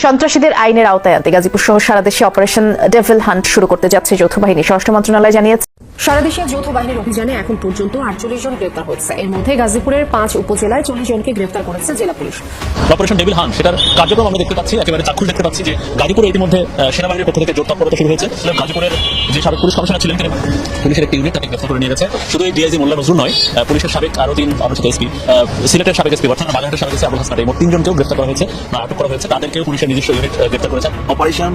সন্ত্রাসীদের আইনের আওতায় আনতে গাজীপুর সহ সারা দেশে অপারেশন ডেভিল হান্ট শুরু করতে যাচ্ছে যৌথ বাহিনী। স্বরাষ্ট্র মন্ত্রণালয় জানিয়েছে, সারা দেশে যৌথ বাহিনীর অভিযানে এখন পর্যন্ত 48 জন গ্রেপ্তার হয়েছে। এর মধ্যে গাজীপুরের 5 উপজেলায় 40 জনকে গ্রেপ্তার করেছে জেলা পুলিশ। অপারেশন ডেভিল হান্ট সেটার কার্যক্রম আমরা দেখতে পাচ্ছি, একেবারে চাক্ষুষ দেখতে পাচ্ছি যে গাজীপুরে ইতিমধ্যে সেনাবাহিনীর পক্ষ থেকে জোর তৎপরতা শুরু হয়েছে। গাজীপুরের যে সাবেক পুলিশ কমিশনার ছিলেন তিনি পুলিশের একটি ইউনিট তাকে গ্রেপ্তার করে নিয়ে গেছে। শুধু এই ডিআইজি মোল্লা নজরুল নয়, পুলিশের সাবেক আরো 3 অবস্থিত এসপি, সিলেটের সাবেক এসপি অর্থাৎ বাগেরহাটের সাবেক এসপি আবুল হাসনাত, এই মোট 3 জনকেও গ্রেপ্তার করা হয়েছে, আটক করা হয়েছে। তাদেরকেও পুলিশের নিজস্ব ইউনিট গ্রেপ্তার করেছে। অপারেশন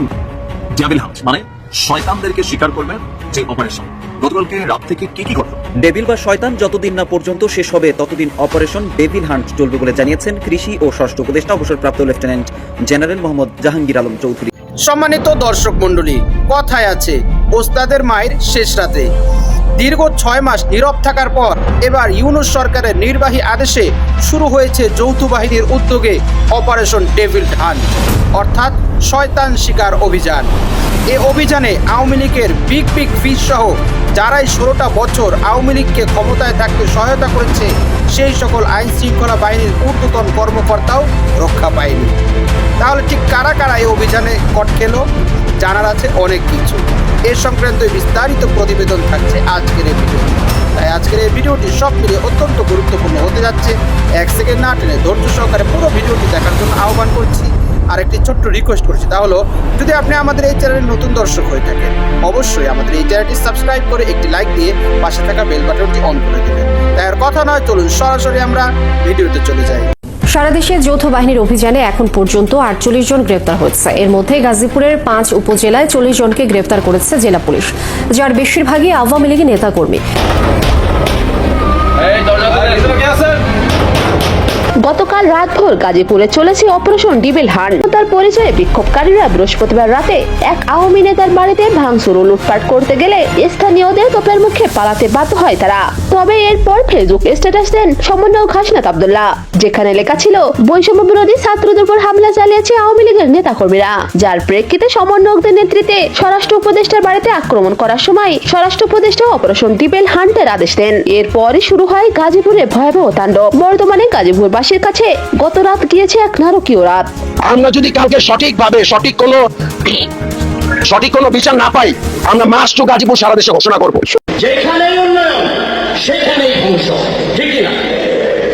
ডেভিল হান্ট মানে শয়তানদেরকে শিকার করবে যে অপারেশন। গতকালকে রাত থেকে কি ঘটল? ডেভিল বা শয়তান যতদিন না পর্যন্ত শেষ হবে ততদিন অপারেশন ডেভিল হান্ট চলবে বলে জানিয়েছেন কৃষি ও স্বরাষ্ট্র উপদেষ্টা অবসরপ্রাপ্ত লেফটেন্যান্ট জেনারেল মোহাম্মদ জাহাঙ্গীর আলম চৌধুরী। সম্মানিত দর্শক মণ্ডলী, কথায় আছে ওস্তাদের মায়ের শেষ রাতে। দীর্ঘ 6 মাস নীরব থাকার পর এবার ইউনূস সরকারের নির্বাহী আদেশে শুরু হয়েছে যৌথ বাহিনীর উদ্যোগে অপারেশন ডেভিল হান্ট অর্থাৎ শয়তান শিকার অভিযান। এ অভিযানে আওয়ামী লীগের বিগ ফিশ সহ যারাই 16টা বছর আওয়ামী লীগকে ক্ষমতায় থাকতে সহায়তা করেছে সেই সকল আইন শৃঙ্খলা বাহিনীর ঊর্ধ্বতন কর্মকর্তাও রক্ষা পায়নি। তাহলে ঠিক কারা কারা এই অভিযানে কট খেলো? জানার আছে অনেক কিছু। এ সংক্রান্ত বিস্তারিত প্রতিবেদন থাকছে আজকের এই ভিডিওটি। তাই আজকের এই ভিডিওটি সব মিলিয়ে অত্যন্ত গুরুত্বপূর্ণ হতে যাচ্ছে। 1 সেকেন্ড না টেনে ধৈর্য সহকারে পুরো ভিডিওটি দেখার জন্য আহ্বান করছি। আর একটি ছোট্ট রিকোয়েস্ট করছি, তা হলো যদি আপনি আমাদের এই চ্যানেলের নতুন দর্শক হয়ে থাকেন অবশ্যই আমাদের এই চ্যানেলটি সাবস্ক্রাইব করে একটি লাইক দিয়ে পাশে থাকা বেল বাটনটি অন করে দেবেন। তাই আর কথা নয়, চলুন সরাসরি আমরা ভিডিওতে চলে যাই। সারা দেশে যৌথ বাহিনীর অভিযানে এখন পর্যন্ত 48 জন গ্রেপ্তার হয়েছে। এর মধ্যে গাজীপুরের 5 উপজেলায় 40 জনকে গ্রেপ্তার করেছে জেলা পুলিশ, যার বেশিরভাগই আওয়ামী লীগের নেতাকর্মী। গতকাল রাতভর গাজীপুরে চলেছে অপারেশন ডেভিল হান্ট। তার পরিচয়ে বিক্ষোভকারীরা বৃহস্পতিবার রাতে এক আওয়ামী নেতার বাড়িতে ভাঙচুর ও লুটপাট করতে গেলে স্থানীয়দের তোপের মুখে পালাতে বাধ্য হয় তারা। তবে এরপর ফেসবুক স্ট্যাটাস দেন সমন্বয়ক হাসনাত আব্দুল্লাহ, যেখানে লেখা ছিল বৈষম্য বিরোধী ছাত্রদের উপর হামলা চালিয়েছে আওয়ামী লীগের নেতাকর্মীরা, যার প্রেক্ষিতে সমন্বয়কদের নেতৃত্বে স্বরাষ্ট্র উপদেষ্টার বাড়িতে আক্রমণ করার সময় স্বরাষ্ট্র উপদেষ্টা অপারেশন ডেভিল হান্টের আদেশ দেন। এরপরই শুরু হয় গাজীপুরে ভয়াবহ তাণ্ডব। বর্তমানে গাজীপুরবাসীর কাছে গত রাত গিয়েছে এক নারকীয় রাত। আমরা যদি কালকে সঠিকভাবে সঠিক কোনো বিচার না পাই, আমরা মাস টু গাজীপুর সারা দেশে ঘোষণা করব। যেখানেই উন্নয়ন সেখানেই ধ্বংস, ঠিক না?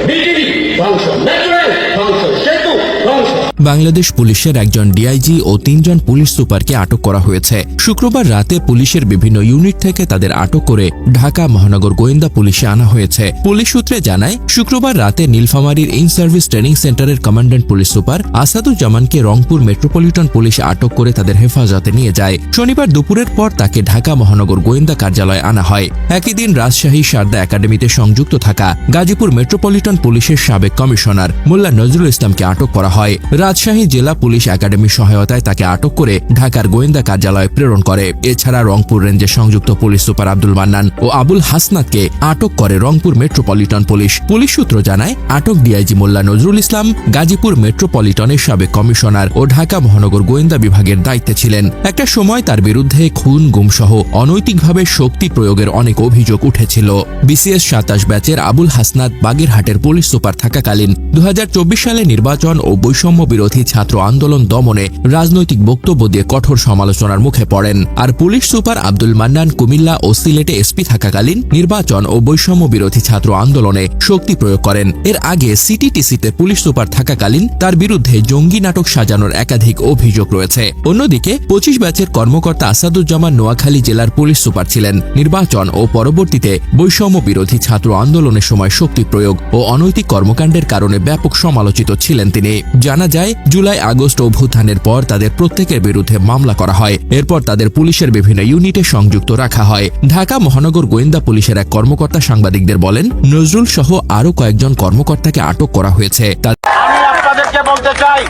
বিজেপি ধ্বংস, ন্যাচুরাল ধ্বংস, সেতু ধ্বংস। বাংলাদেশ পুলিশের একজন ডিআইজি ও 3 জন পুলিশ সুপারকে আটক করা হয়েছে। শুক্রবার রাতে পুলিশের বিভিন্ন ইউনিট থেকে তাদের আটক করে ঢাকা মহানগর গোয়েন্দা পুলিশে আনা হয়েছে। পুলিশ সূত্রে জানায়, শুক্রবার রাতে নীলফামারীর ইন সার্ভিস ট্রেনিং সেন্টারের কমান্ড্যান্ট পুলিশ সুপার আসাদুজ্জামানকে রংপুর মেট্রোপলিটন পুলিশ আটক করে তাদের হেফাজতে নিয়ে যায়। শনিবার দুপুরের পর তাকে ঢাকা মহানগর গোয়েন্দা কার্যালয়ে আনা হয়। একই দিন রাজশাহী সারদা একাডেমিতে সংযুক্ত থাকা গাজীপুর মেট্রোপলিটন পুলিশের সাবেক কমিশনার মোল্লা নজরুল ইসলামকে আটক করা হয়। রাজশাহী জেলা পুলিশ একাডেমির সহায়তায় তাকে আটক করে ঢাকার গোয়েন্দা কার্যালয়ে প্রেরণ করে। এছাড়া রংপুর রেঞ্জের সংযুক্ত পুলিশ সুপার আব্দুল মান্নান ও আবুল হাসনাতকে আটক করে রংপুর মেট্রোপলিটন পুলিশ। পুলিশ সূত্র জানায়, আটক ডিআইজি মোল্লা নজরুল ইসলাম গাজীপুর মেট্রোপলিটনের সাবেক কমিশনার ও ঢাকা মহানগর গোয়েন্দা বিভাগের দায়িত্বে ছিলেন। একটা সময় তার বিরুদ্ধে খুন, গুমসহ অনৈতিকভাবে শক্তি প্রয়োগের অনেক অভিযোগ উঠেছিল। বিসিএস 27 ব্যাচের আবুল হাসনাত বাগেরহাটের পুলিশ সুপার থাকাকালীন 2024 সালে নির্বাচন ও বৈষম্য বিরোধী ছাত্র আন্দোলন দমনে রাজনৈতিক বক্তব্য দিয়ে কঠোর সমালোচনার মুখে পড়েন। আর পুলিশ সুপার আব্দুল মান্নান কুমিল্লা ও সিলেটে এসপি থাকাকালীন নির্বাচন ও বৈষম্য বিরোধী ছাত্র আন্দোলনে শক্তি প্রয়োগ করেন। এর আগে সিটিটিসিতে পুলিশ সুপার থাকাকালীন তার বিরুদ্ধে জঙ্গি নাটক সাজানোর একাধিক অভিযোগ রয়েছে। অন্যদিকে 25 ব্যাচের কর্মকর্তা আসাদুজ্জামান নোয়াখালী জেলার পুলিশ সুপার ছিলেন। নির্বাচন ও পরবর্তীতে বৈষম্য বিরোধী ছাত্র আন্দোলনের সময় শক্তি প্রয়োগ ও অনৈতিক কর্মকাণ্ডের কারণে ব্যাপক সমালোচিত ছিলেন তিনি। জানা যায়, জুলাই আগস্ট অভ্যুত্থানের পর তাদের প্রত্যেকের বিরুদ্ধে মামলা করা হয়। এরপর তাদের পুলিশের বিভিন্ন ইউনিটে সংযুক্ত রাখা হয়। ঢাকা মহানগর গোয়েন্দা পুলিশের এক কর্মকর্তা সাংবাদিকদের বলেন, নজরুল সহ আরো কয়েকজন কর্মকর্তাকে আটক করা হয়েছে। আমি আপনাদেরকে বলতে চাই,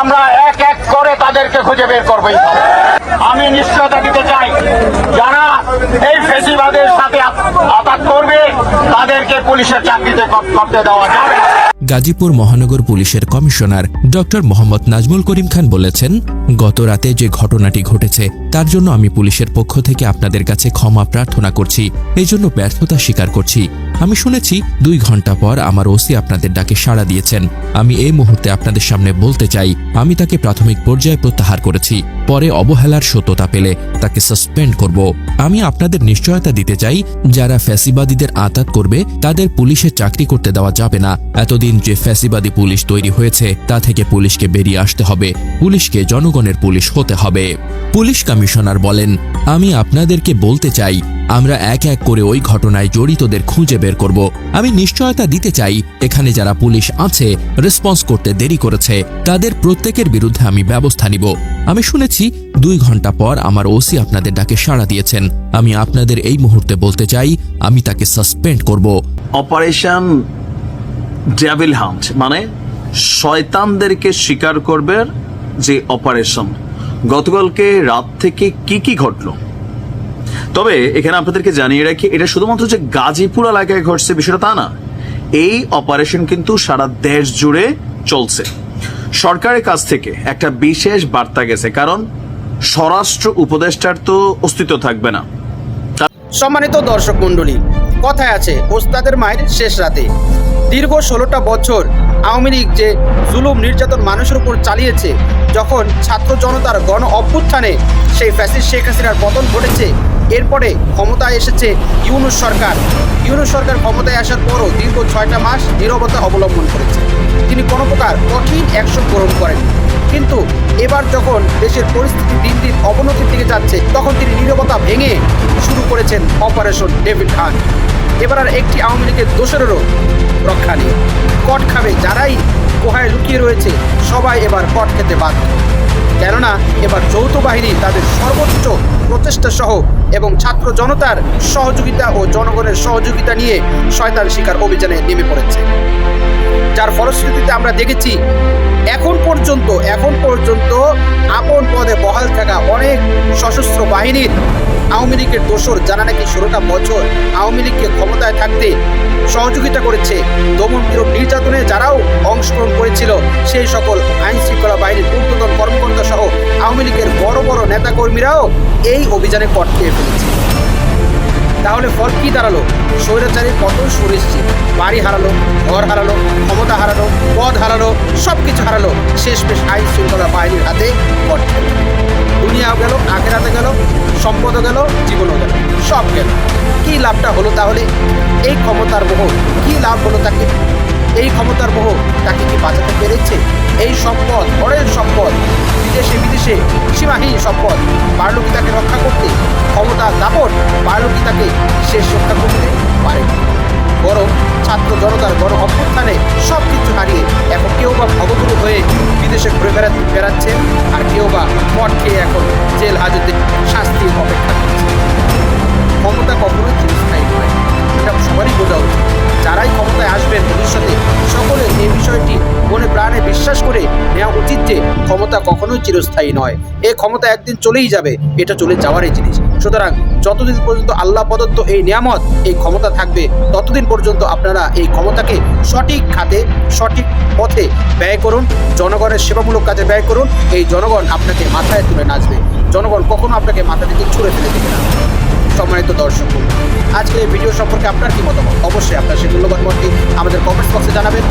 আমরা এক এক করে তাদেরকে খুঁজে বের করব। আমি নিশ্চয়তা দিতে চাই, যারা এই ফেসিবাদের সাথে আঘাত করবে তাদেরকে পুলিশের চাকরিতে করতে দেওয়া যাবে না। গাজীপুর মহানগর পুলিশের কমিশনার ডক্টর মোহাম্মদ নাজমুল করিম খান বলেছেন, গত রাতে যে ঘটনাটি ঘটেছে তার জন্য আমি পুলিশের পক্ষ থেকে আপনাদের কাছে ক্ষমা প্রার্থনা করছি, এই জন্য ব্যর্থতা স্বীকার করছি। আমি শুনেছি 2 ঘন্টা পর আমার ওসি আপনাদের ডাকে সাড়া দিয়েছেন। আমি এই মুহূর্তে আপনাদের সামনে বলতে চাই, আমি তাকে প্রাথমিক পর্যায়ে প্রত্যাহার করেছি, পরে অবহেলার সত্যতা পেলে তাকে সাসপেন্ড করব। আমি আপনাদের নিশ্চয়তা দিতে চাই, যারা ফ্যাসিবাদীদের আঁতাত করবে তাদের পুলিশে চাকরি করতে দেওয়া যাবে না। এতদিন যে ফ্যাসিবাদী পুলিশ তৈরি হয়েছে তা থেকে পুলিশকে বেরিয়ে আসতে হবে, পুলিশকে জনগণের পুলিশ হতে হবে। পুলিশ কমিশনার বলেন, আমি আপনাদেরকে বলতে চাই, আমরা এক এক করে ওই ঘটনায় জড়িতদের খুঁজে বের করব। আমি নিশ্চয়তা দিতে চাই, এখানে যারা পুলিশ আছে রেসপন্স করতে দেরি করেছে তাদের প্রত্যেকের বিরুদ্ধে আমি ব্যবস্থা নিব। আমি শুনেছি 2 ঘন্টা পর আমার ওসি আপনাদের ডাকে সাড়া দিয়েছেন। আমি আপনাদের এই মুহূর্তে বলতে চাই, আমি তাকে সাসপেন্ড করব। অপারেশন ডেভিল হান্ট মানে শয়তানদেরকে শিকার করবে যে অপারেশন, গতকালকে রাত থেকে কি ঘটলো। তবে এখানে আপনাদেরকে জানিয়ে রাখি, এটা শুধুমাত্র যে গাজীপুর এলাকায় ঘটছে বিষয়টা তা না, এই অপারেশন কিন্তু সারা দেশ জুড়ে চলছে। সরকারের কাছ থেকে একটা বিশেষ বার্তা গেছে, কারণ স্বরাষ্ট্র উপদেষ্টার তো অস্তিত্ব থাকবে না। সম্মানিত দর্শক মণ্ডলী, কথায় আছে ওস্তাদের মায়ের শেষ রাতে। দীর্ঘ 16টা বছর আওয়ামী লীগ যে জুলুম নির্যাতন মানুষের উপর চালিয়েছে, যখন ছাত্র জনতার গণ অভ্যুত্থানে সেই ফ্যাসিস্ট শেখ হাসিনার পতন ঘটেছে, এরপরে ক্ষমতায় এসেছে ইউনূস সরকার। ইউনূস সরকার ক্ষমতায় আসার পরও দীর্ঘ 6টা মাস নীরবতা অবলম্বন করেছে। তিনি কোনো প্রকার কঠিন অ্যাকশন গ্রহণ করেন, কিন্তু এবার যখন দেশের পরিস্থিতি দিন দিন অবনতির দিকে যাচ্ছে, তখন তিনি নীরবতা ভেঙে শুরু করেছেন অপারেশন ডেভিল হান্ট। এবার আর একটি আওয়ামী লীগের দোষরেরও রক্ষা নেই। কট খাবে যারাই গুহায় লুকিয়ে রয়েছে, সবাই এবার কট খেতে বাধ্য। কেননা এবার যৌথ বাহিনী তাদের সর্বোচ্চ প্রচেষ্টা সহ এবং ছাত্র জনতার সহযোগিতা ও জনগণের সহযোগিতা নিয়ে শয়তান শিকার অভিযানে নেমে পড়েছে, যার ফলশ্রুতিতে আমরা দেখেছি এখন পর্যন্ত আপন পদে বহাল থাকা অনেক সশস্ত্র বাহিনীর আওয়ামী লীগের দোসর, যারা নাকি 16টা বছর আওয়ামী লীগকে ক্ষমতায় থাকতে সহযোগিতা করেছে, দমন পীড়ন নির্যাতনে যারাও অংশগ্রহণ করেছিল, সেই সকল আইন শৃঙ্খলা বাহিনীর ঊর্ধ্বতন কর্মকর্তা সহ আওয়ামী লীগের বড় বড় নেতাকর্মীরাও এই অভিযানে কট খেয়ে ফেলেছে। তাহলে ফল কি দাঁড়ালো? স্বৈরাচারীর পতন সুনিশ্চিত। বাড়ি হারালো, ঘর হারালো, ক্ষমতা হারালো, পদ হারালো, সব কিছু হারালো। শেষমেশ আইন শৃঙ্খলা বাহিনীর হাতে কট খেল। দুনিয়াও গেল, আখেরাতে গেল, সম্পদও গেল, জীবনও গেল, সব গেল। কি লাভটা হলো তাহলে? এই ক্ষমতার মোহ কি লাভ হলো তাকে? এই ক্ষমতার মোহ তাকে কি বাঁচাতে পেরেছে? এই সম্পদ, ঘরের সম্পদ, বিদেশে সীমাহীন সম্পদ পারল কি তাকে রক্ষা করতে? ক্ষমতার দাপট পারল কি তাকে শেষ রক্ষা করতে? পারে। বরং ছাত্র জনতার গণ অভ্যুত্থানে সব কিছু হারিয়ে এখন কেউ বা ভবগুরু হয়ে বিদেশে ঘুরে বেড়াচ্ছেন, আর কেউ বা মঠ খেয়ে এখন জেল হাজতে শাস্তির অপেক্ষা করছে। ক্ষমতা কখনোই চিরস্থায়ী নয়, এটা সবারই বোঝা উচিত। যারাই ক্ষমতায় আসবেন ভবিষ্যতে, সকলের এই বিষয়টি মনে প্রাণে বিশ্বাস করে নেওয়া উচিত যে ক্ষমতা কখনোই চিরস্থায়ী নয়। এই ক্ষমতা একদিন চলেই যাবে, এটা চলে যাওয়ারই জিনিস। সুতরাং যতদিন পর্যন্ত আল্লাহ প্রদত্ত এই নিয়ামত, এই ক্ষমতা থাকবে, ততদিন পর্যন্ত আপনারা এই ক্ষমতাকে সঠিক খাতে, সঠিক পথে ব্যয় করুন, জনগণের সেবামূলক কাজে ব্যয় করুন। এই জনগণ আপনাকে মাথায় তুলে নাচবে, জনগণ কখনো আপনাকে মাথা থেকে ছুঁড়ে ফেলে দেবে না। সম্মানিত দর্শক, আজকের এই ভিডিও সম্পর্কে আপনার কি মতামত? অবশ্যই আপনার সেই মূল্যবান মতটি আমাদের কমেন্টস বক্সে জানাবেন।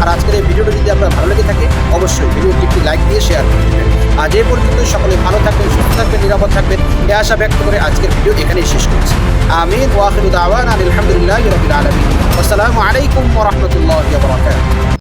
আর আজকের এই ভিডিওটি যদি আপনার ভালো লেগে থাকে, অবশ্যই ভিডিওটি একটি লাইক দিয়ে শেয়ার করে দেবেন। আজ এই পর্যন্ত সকলে ভালো থাকবেন, সুস্থ থাকবেন, নিরাপদ থাকবেন, এই আশা ব্যক্ত করে আজকের ভিডিও এখানেই শেষ করছি। আমিন ওয়া আখিরু দাওয়ানা আলহামদুলিল্লাহি রাব্বিল আলামিন। আসসালামু আলাইকুম ওয়া রাহমাতুল্লাহি ওয়া বারাকাতুহু।